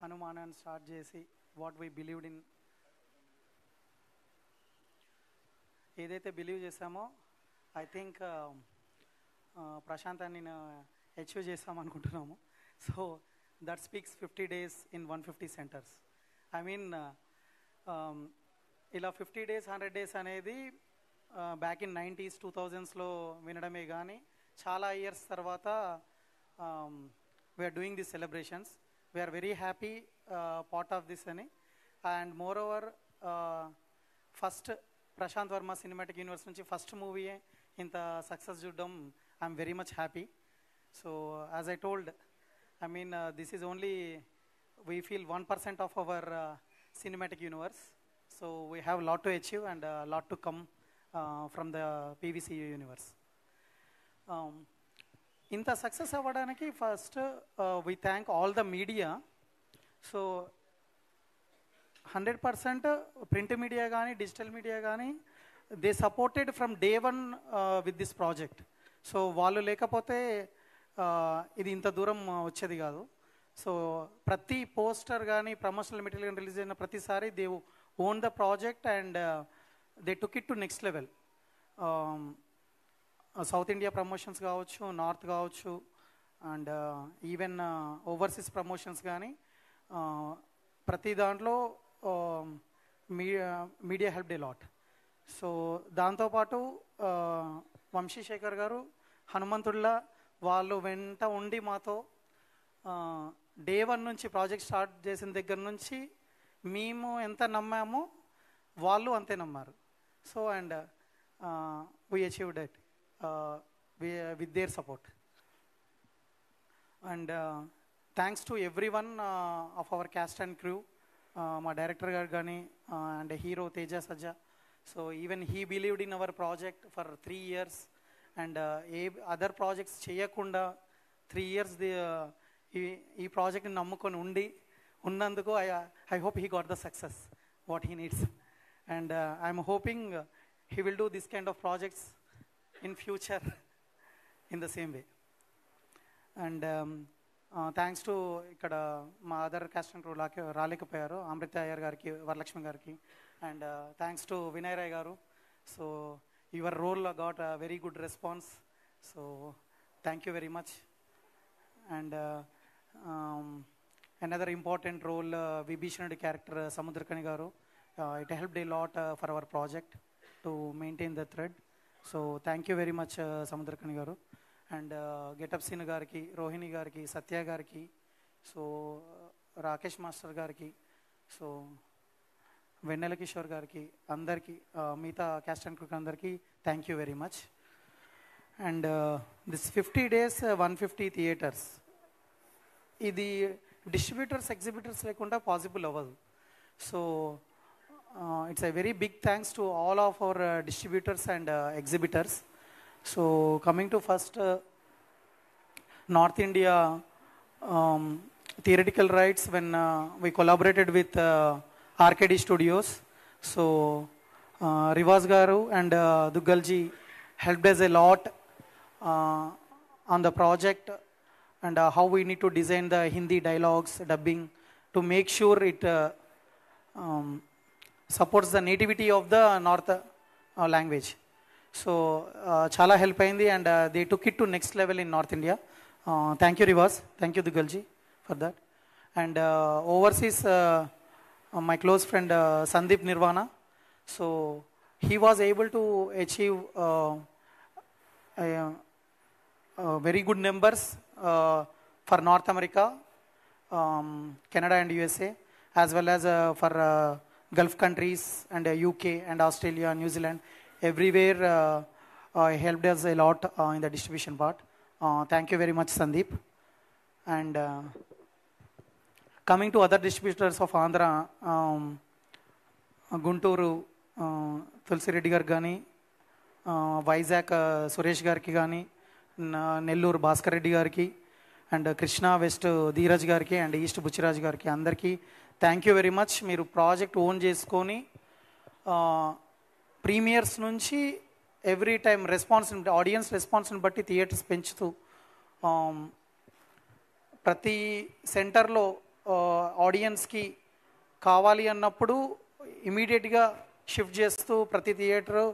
అనుమానాన్ని స్టార్ట్ చేసి what we believed in, ఏదైతే బిలీవ్ చేసామో ఐ థింక్ ప్రశాంతాన్ని అచీవ్ చేస్తామనుకుంటున్నాము. So that speaks 50 days in 150 centers. I mean ఇలా 50 days 100 days అనేది బ్యాక్ ఇన్ 90s 2000sలో వినడమే కానీ చాలా ఇయర్స్ తర్వాత we're doing this celebrations. We're very happy part of this అని. And moreover first Prashanth Varma cinematic universe నుంచి ఫస్ట్ మూవీ ఇంత సక్సెస్ చూడడం I'm very much happy. So as I told, I mean this is only we feel 1% of our cinematic universe. So we have a lot to achieve and a lot to come from the PVCU universe. ఇంత success అవ్వడానికి first we thank all the media. So 100% print media కానీ digital media కానీ they supported from day one with this project. So వాళ్ళు లేకపోతే ఇది ఇంత దూరం వచ్చేది కాదు. సో ప్రతి పోస్టర్ కానీ ప్రమోషనల్ మెటీరియల్ రిలీజ్ అయిన ప్రతిసారి they own the project and they took it to next level. South India promotions కావచ్చు, నార్త్ కావచ్చు, అండ్ ఈవెన్ ఓవర్సీస్ ప్రమోషన్స్ కానీ ప్రతి దాంట్లో media help day lot. So దాంతోపాటు వంశీశేఖర్ గారు హనుమంతుడిలా వాళ్ళు వెంట ఉండి మాతో day one నుంచి ప్రాజెక్ట్ స్టార్ట్ చేసిన దగ్గర నుంచి మేము ఎంత నమ్మామో వాళ్ళు అంతే నమ్మారు. So and we achieved it with their support. And thanks to every one of our caste and crew, మా డైరెక్టర్ గారు కానీ and hero Teja Sajja. So even he believed in our project for 3 years and A other projects చేయకుండా 3 years ఈ ప్రాజెక్ట్ని నమ్ముకొని ఉన్నందుకు I hope he got the success what he needs. And I'm hoping he will do this kind of projects in future in the same way. And thanks to ఇక్కడ మా other caste and crew రాలేకపోయారు, అమృత అయ్యర్ గారికి, వరలక్ష్మి గారికి. And thanks to Vinay Rai garu. So your role got a very good response. So thank you very much. And another important role, Vibhishanuడి character Samudrakani garu, it helped a lot for our project to maintain the thread. So thank you very much Samudrakani garu. And Getup Scene gariki, Rohini gariki, Satya gariki, so Rakesh master gariki, so Vennela Kishore gariki, andarki meeta cast and crew andarki thank you very much. And this 50 days 150 theaters, ఇది distributors exhibitors లేకుండా possible అవ్వదు. So it's a very big thanks to all of our distributors and exhibitors. So coming to first north India theatrical rights when we collaborated with RKD studios. So Rivaz garu and దుగ్గల్జీ helped us a lot on the project and how we need to design the Hindi dialogues, dubbing to make sure it supports the nativity of the North language. So chala help ayindi and they took it to next level in North India. Thank you Rivas, thank you Dugalji for that. And overseas my close friend Sandeep Nirvana. So he was able to achieve very good numbers for North America, Canada and USA, as well as for Gulf countries and UK and Australia, New Zealand. Everywhere he helped us a lot in the distribution part. Thank you very much Sandeep. And coming to other distributors of Andhra, Gunturu తులసి రెడ్డి గారికి కానీ, వైజాగ్ సురేష్ గారికి కానీ, నెల్లూరు భాస్కర్ రెడ్డి గారికి, and Krishna west Dheeraj గారికి, and east Buchiraj గారికి అందరికీ thank you very much. మీరు project own చేసుకొని ప్రీమియర్స్ నుంచి ఎవ్రీ టైం రెస్పాన్స్ని ఆడియన్స్ రెస్పాన్స్ని బట్టి థియేటర్స్ పెంచుతూ ప్రతి సెంటర్లో ఆడియన్స్కి కావాలి అన్నప్పుడు ఇమీడియట్గా షిఫ్ట్ చేస్తూ ప్రతి థియేటరు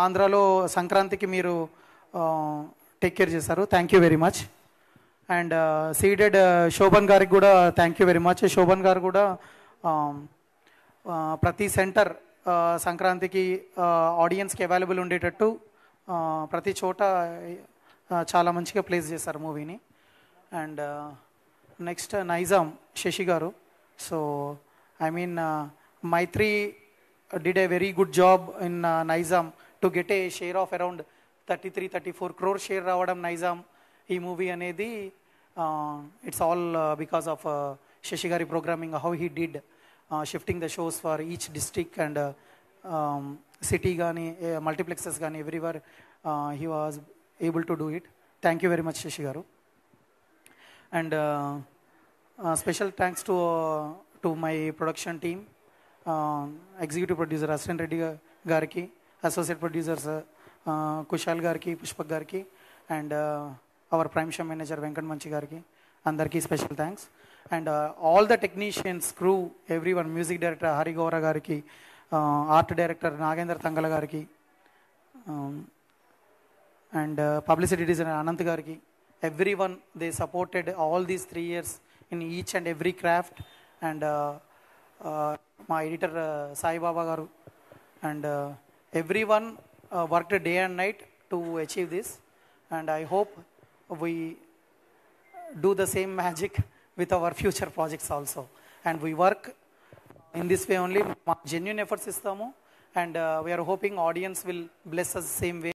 ఆంధ్రాలో సంక్రాంతికి మీరు టేక్ కేర్ చేశారు. Thank you very much. And ceded Shobhan గారికి కూడా thank you very much. Shobhan garu కూడా ప్రతి సెంటర్ సంక్రాంతికి ఆడియన్స్కి అవైలబుల్ ఉండేటట్టు ప్రతి చోట చాలా మంచిగా ప్లేస్ చేశారు మూవీని. And next Nizam Sashi garu. So I mean Mythri did a very good job in Nizam to get a share of around 33-34 crore share రావడం నైజాం ఈ మూవీ అనేది it's all because of Sashi గారి programming, how he did shifting the shows for each district and city కానీ multiplexes కానీ everywhere he was able to do it. Thank you very much Sashi garu. And special thanks to my production team, executive producer assistant Reddy గారికి, associate producers Kushal గారికి, పుష్పక్ గారికి, and our prime show manager Venkat Manchi గారికి, అందరికీ special thanks. And all the technicians, crew, every one, music director Harigowra గారికి, art director Nagendra Tangala గారికి, and publicity designer Anant గారికి, every one they supported all these 3 years in each and every craft. And మా editor Saibaba గారు, and every one worked day and night to achieve this. And I hope we do the same magic with our future projects also, and we work in this way only. Genuine efforts istamu, and we are hoping audience will bless us same way.